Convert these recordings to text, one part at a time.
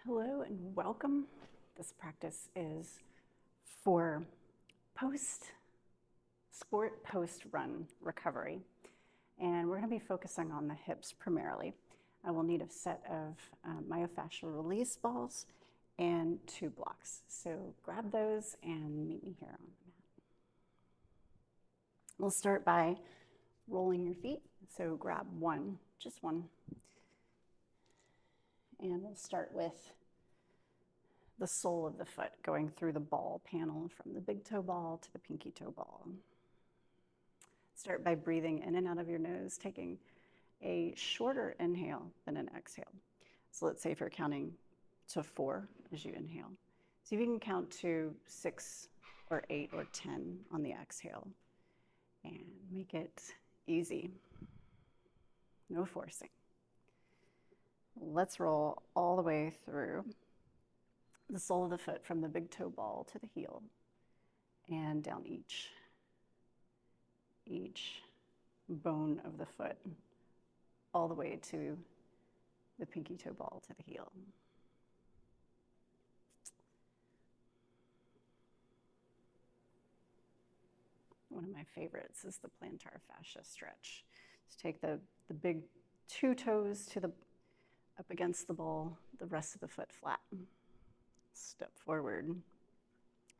Hello and welcome. This practice is for post-sport, post-run recovery. And we're going to be focusing on the hips primarily. I will need a set of myofascial release balls and 2 blocks. So grab those and meet me here on the mat. We'll start by rolling your feet. So grab one, just one. And we'll start with the sole of the foot going through the ball panel from the big toe ball to the pinky toe ball. Start by breathing in and out of your nose, taking a shorter inhale than an exhale. So let's say if you're counting to 4 as you inhale. So if you can count to 6 or 8 or 10 on the exhale and make it easy. No forcing. Let's roll all the way through the sole of the foot from the big toe ball to the heel and down each bone of the foot all the way to the pinky toe ball to the heel. One of my favorites is the plantar fascia stretch. So take the big 2 toes to the up against the ball, the rest of the foot flat. Step forward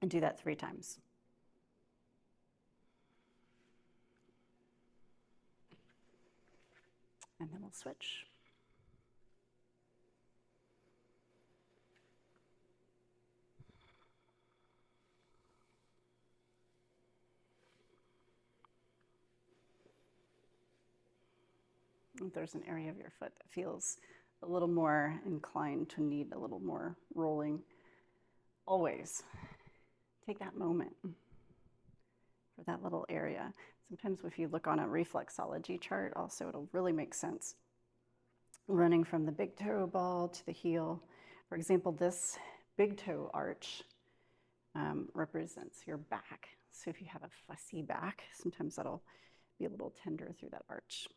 and do that 3 times. And then we'll switch. If there's an area of your foot that feels a little more inclined to need a little more rolling, always take that moment for that little area. Sometimes if you look on a reflexology chart also, it'll really make sense. Running from the big toe ball to the heel. For example, this big toe arch represents your back. So if you have a fussy back, sometimes that'll be a little tender through that arch.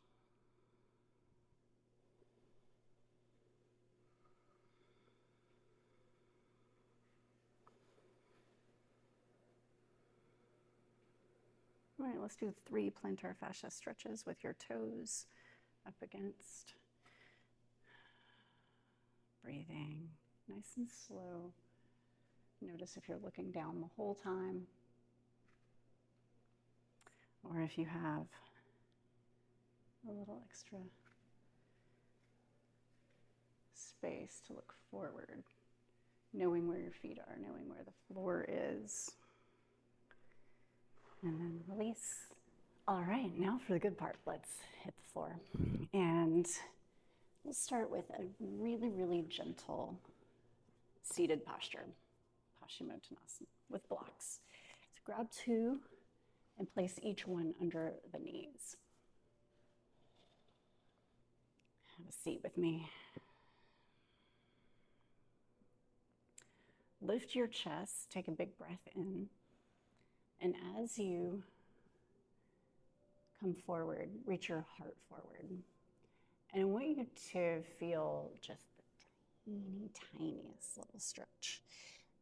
All right, let's do 3 plantar fascia stretches with your toes up against. Breathing nice and slow. Notice if you're looking down the whole time, or if you have a little extra space to look forward, knowing where your feet are, knowing where the floor is. And then release. All right, now for the good part. Let's hit the floor. And we'll start with a really, really gentle seated posture, Paschimottanasana, with blocks. So grab 2 and place each one under the knees. Have a seat with me. Lift your chest, take a big breath in. And as you come forward, reach your heart forward. And I want you to feel just the tiniest little stretch.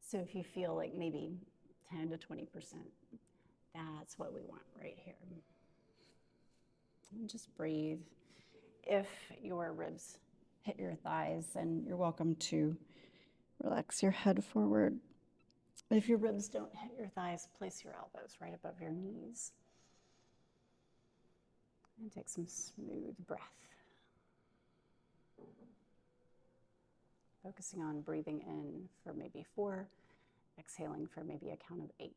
So if you feel like maybe 10 to 20%, that's what we want right here. And just breathe. If your ribs hit your thighs, then you're welcome to relax your head forward. If your ribs don't hit your thighs, place your elbows right above your knees. And take some smooth breath. Focusing on breathing in for maybe 4, exhaling for maybe a count of 8,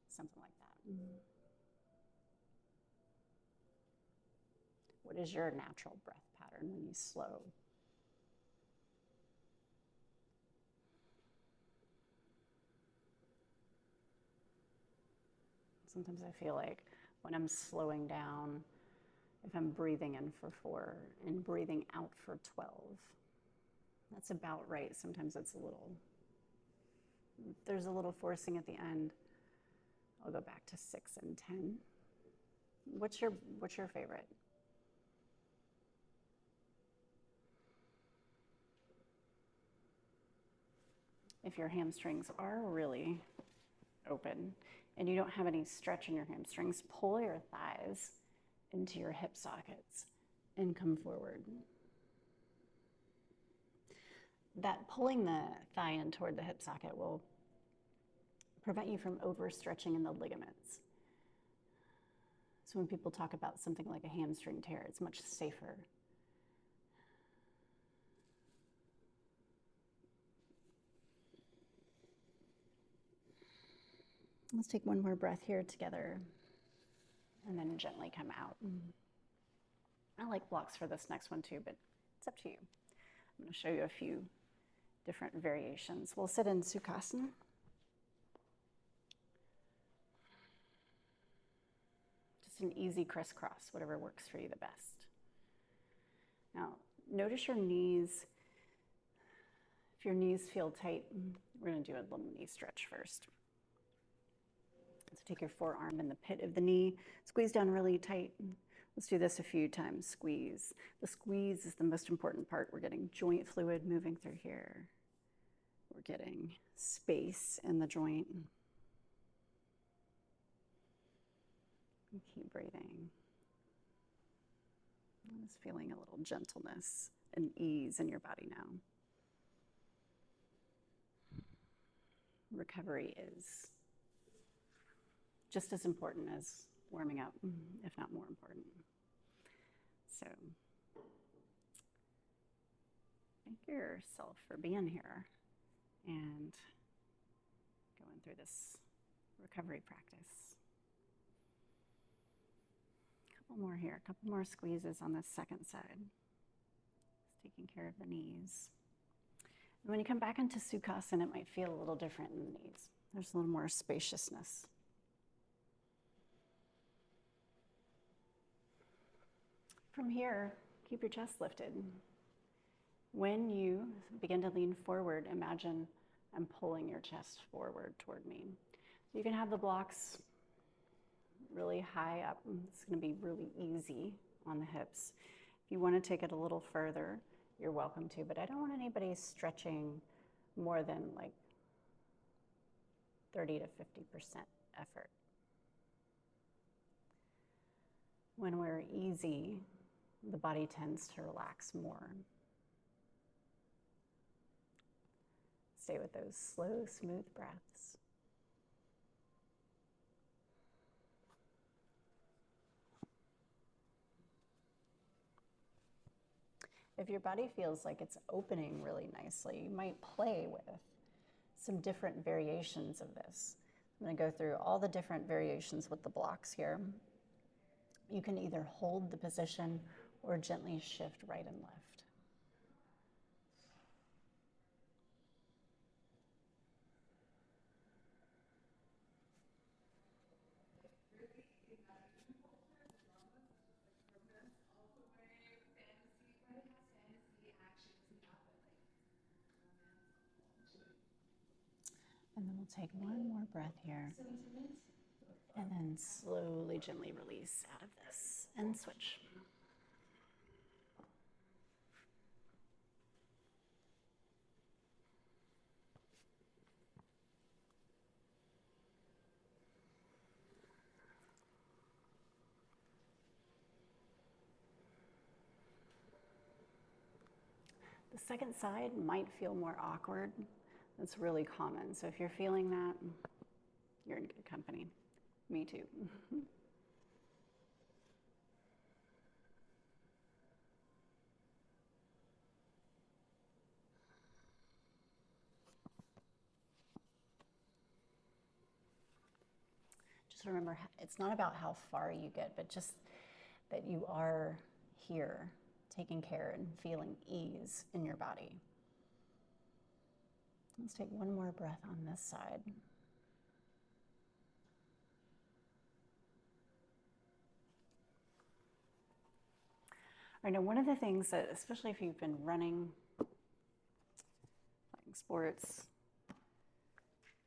something like that. What is your natural breath pattern when you slow? Sometimes I feel like when I'm slowing down, if I'm breathing in for 4 and breathing out for 12, that's about right. Sometimes there's a little forcing at the end. I'll go back to 6 and 10. What's your favorite? if your hamstrings are really open and you don't have any stretch in your hamstrings, pull your thighs into your hip sockets and come forward. That pulling the thigh in toward the hip socket will prevent you from overstretching in the ligaments. So when people talk about something like a hamstring tear, it's much safer. Let's take one more breath here together and then gently come out. I like blocks for this next one too, but it's up to you. I'm going to show you a few different variations. We'll sit in Sukhasana. Just an easy crisscross, whatever works for you the best. Now, notice your knees. If your knees feel tight, we're going to do a little knee stretch first. So take your forearm in the pit of the knee, squeeze down really tight. Let's do this a few times, squeeze. The squeeze is the most important part. We're getting joint fluid moving through here. We're getting space in the joint. And keep breathing. Just feeling a little gentleness and ease in your body now. Recovery is just as important as warming up, if not more important. So thank yourself for being here and going through this recovery practice. A couple more here, a couple more squeezes on this second side. Just taking care of the knees. And when you come back into Sukhasana, it might feel a little different in the knees. There's a little more spaciousness. From here, keep your chest lifted. When you begin to lean forward, imagine I'm pulling your chest forward toward me. So you can have the blocks really high up. It's going to be really easy on the hips. If you want to take it a little further, you're welcome to, but I don't want anybody stretching more than like 30 to 50% effort. When we're easy, the body tends to relax more. Stay with those slow, smooth breaths. If your body feels like it's opening really nicely, you might play with some different variations of this. I'm going to go through all the different variations with the blocks here. You can either hold the position or gently shift right and left. And then we'll take one more breath here. And then slowly, gently release out of this and switch. The second side might feel more awkward. That's really common. So if you're feeling that, you're in good company. Me too. Just remember, it's not about how far you get, but just that you are here, taking care and feeling ease in your body. Let's take one more breath on this side. I know one of the things that, especially if you've been running, playing sports,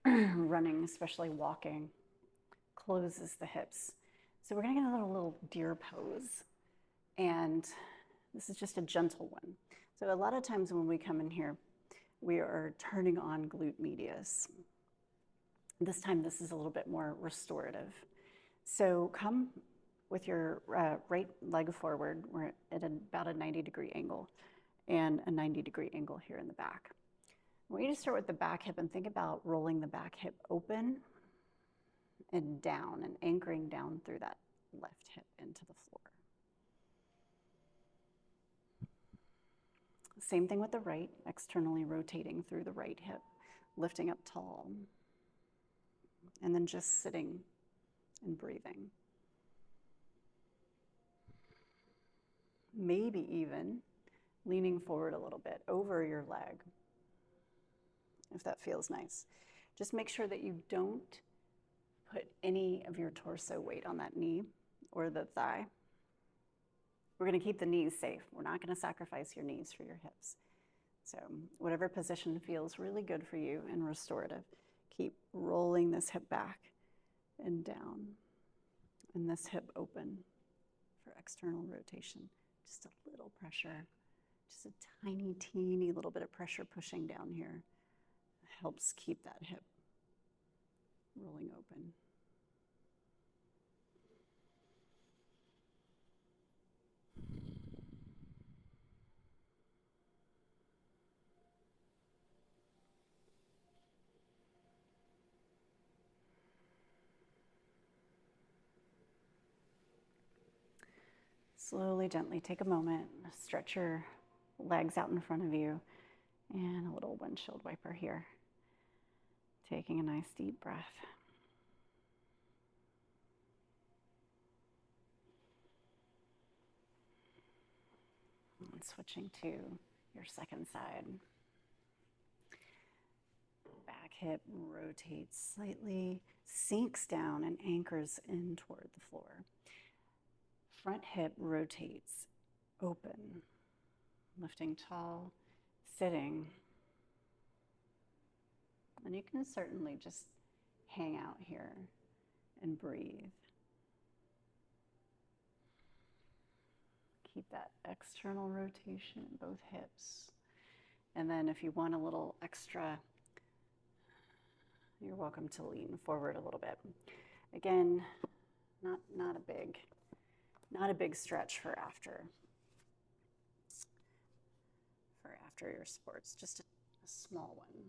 running, especially walking, closes the hips. So we're gonna get a little deer pose. And this is just a gentle one. So a lot of times when we come in here, we are turning on glute medius. This time, this is a little bit more restorative. So come with your right leg forward. We're at about a 90-degree angle and a 90-degree angle here in the back. I want you to start with the back hip and think about rolling the back hip open and down and anchoring down through that left hip into the floor. Same thing with the right, externally rotating through the right hip, lifting up tall, and then just sitting and breathing. Maybe even leaning forward a little bit over your leg, if that feels nice. Just make sure that you don't put any of your torso weight on that knee or the thigh. We're going to keep the knees safe. We're not going to sacrifice your knees for your hips. So whatever position feels really good for you and restorative, keep rolling this hip back and down, and this hip open for external rotation. Just a little pressure, just a tiny, teeny little bit of pressure pushing down here helps keep that hip rolling open. Slowly, gently take a moment, stretch your legs out in front of you, and a little windshield wiper here. Taking a nice deep breath. And switching to your second side. Back hip rotates slightly, sinks down and anchors in toward the floor. Front hip rotates open, lifting tall, sitting. And you can certainly just hang out here and breathe. Keep that external rotation in both hips. And then if you want a little extra, you're welcome to lean forward a little bit. Again, not a big stretch for after your sports, just a small one.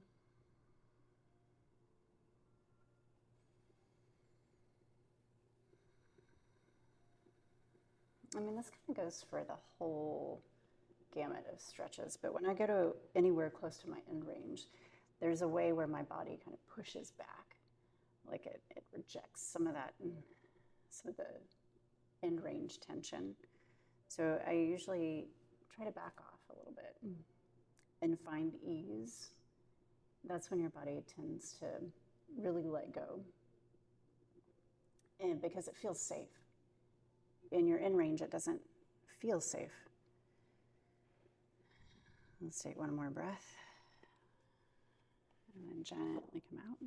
I mean, this kind of goes for the whole gamut of stretches, but when I go to anywhere close to my end range, there's a way where my body kind of pushes back, like it rejects some of the end range tension. So I usually try to back off a little bit and find ease. That's when your body tends to really let go, and because it feels safe. In your in range, it doesn't feel safe. Let's take one more breath. And then gently come out.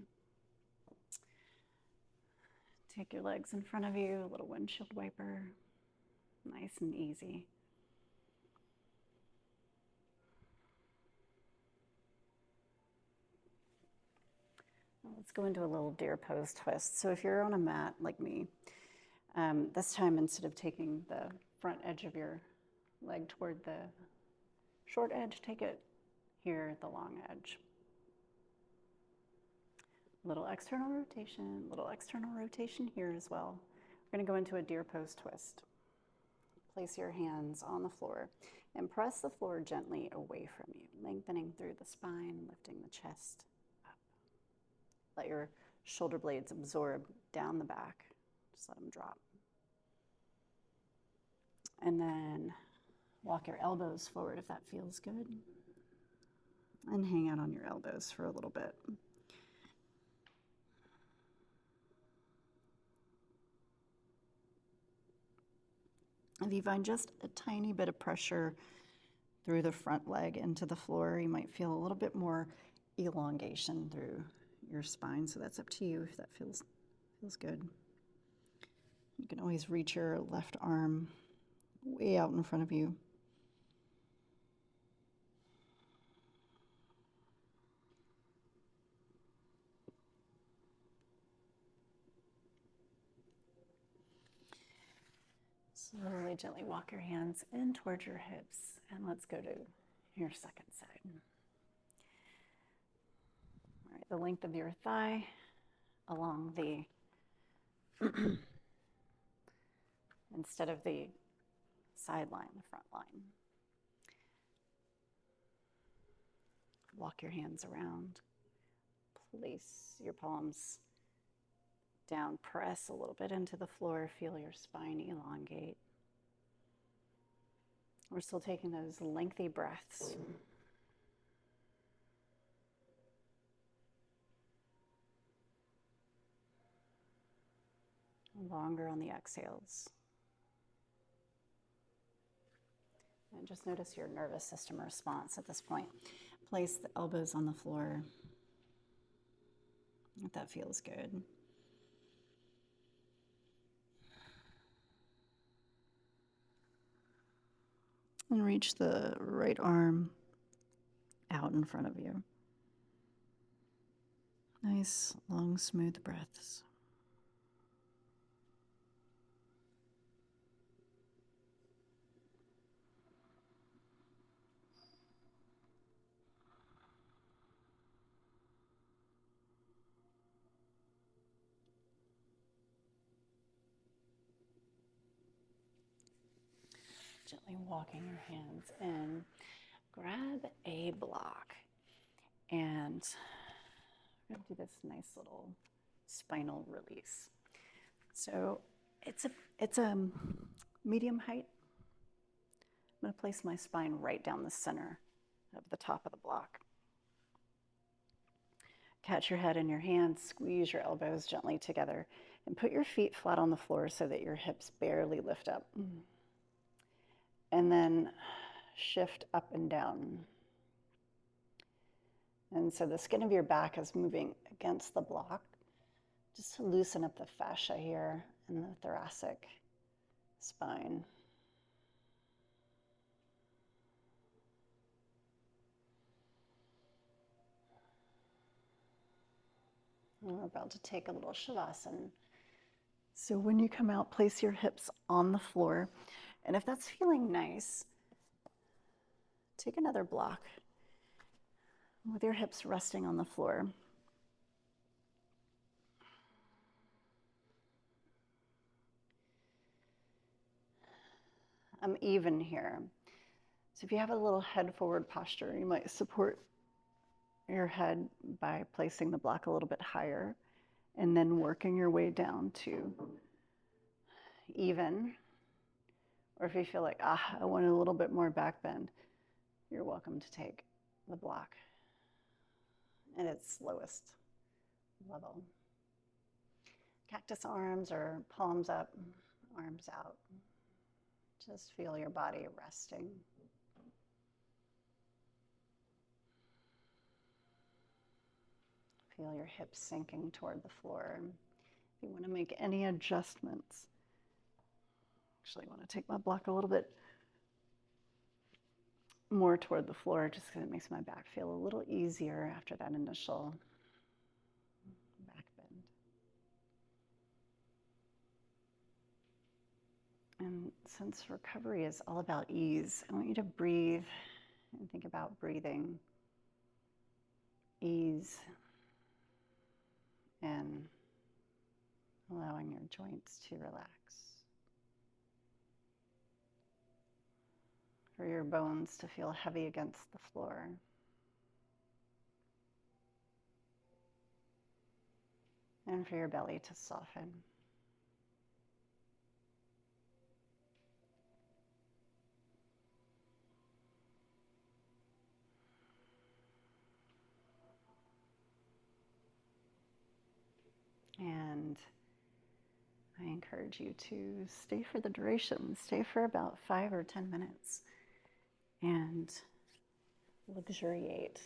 Take your legs in front of you, a little windshield wiper. Nice and easy. Let's go into a little deer pose twist. So if you're on a mat like me, this time instead of taking the front edge of your leg toward the short edge, take it here at the long edge. Little external rotation here as well. We're going to go into a deer pose twist. Place your hands on the floor and press the floor gently away from you, lengthening through the spine, lifting the chest up. Let your shoulder blades absorb down the back. Just let them drop. And then walk your elbows forward if that feels good. And hang out on your elbows for a little bit. If you find just a tiny bit of pressure through the front leg into the floor, you might feel a little bit more elongation through your spine. So that's up to you if that feels good. You can always reach your left arm way out in front of you. Slowly, gently walk your hands in towards your hips, and let's go to your second side. All right, the length of your thigh along the, instead of the side line, the front line. Walk your hands around. Place your palms down. Press a little bit into the floor. Feel your spine elongate. We're still taking those lengthy breaths. Longer on the exhales. And just notice your nervous system response at this point. Place the elbows on the floor. If that feels good. And reach the right arm out in front of you. Nice, long, smooth breaths. Gently walking your hands in. Grab a block and we're going to do this nice little spinal release. So it's a medium height. I'm going to place my spine right down the center of the top of the block. Catch your head in your hands, squeeze your elbows gently together, and put your feet flat on the floor so that your hips barely lift up. And then shift up and down. And so the skin of your back is moving against the block just to loosen up the fascia here in the thoracic spine. And we're about to take a little shavasana. So when you come out, place your hips on the floor. And if that's feeling nice, take another block with your hips resting on the floor. I'm even here. So if you have a little head forward posture, you might support your head by placing the block a little bit higher and then working your way down to even. Or if you feel like, I want a little bit more back bend, you're welcome to take the block at its lowest level. Cactus arms or palms up, arms out. Just feel your body resting. Feel your hips sinking toward the floor. If you want to make any adjustments, actually I want to take my block a little bit more toward the floor just because it makes my back feel a little easier after that initial back bend. And since recovery is all about ease, I want you to breathe and think about breathing, ease, and allowing your joints to relax. For your bones to feel heavy against the floor. And for your belly to soften. And I encourage you to stay for the duration. Stay for about 5 or 10 minutes and luxuriate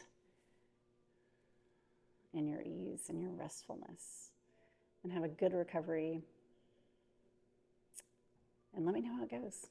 in your ease and your restfulness. And have a good recovery. And let me know how it goes.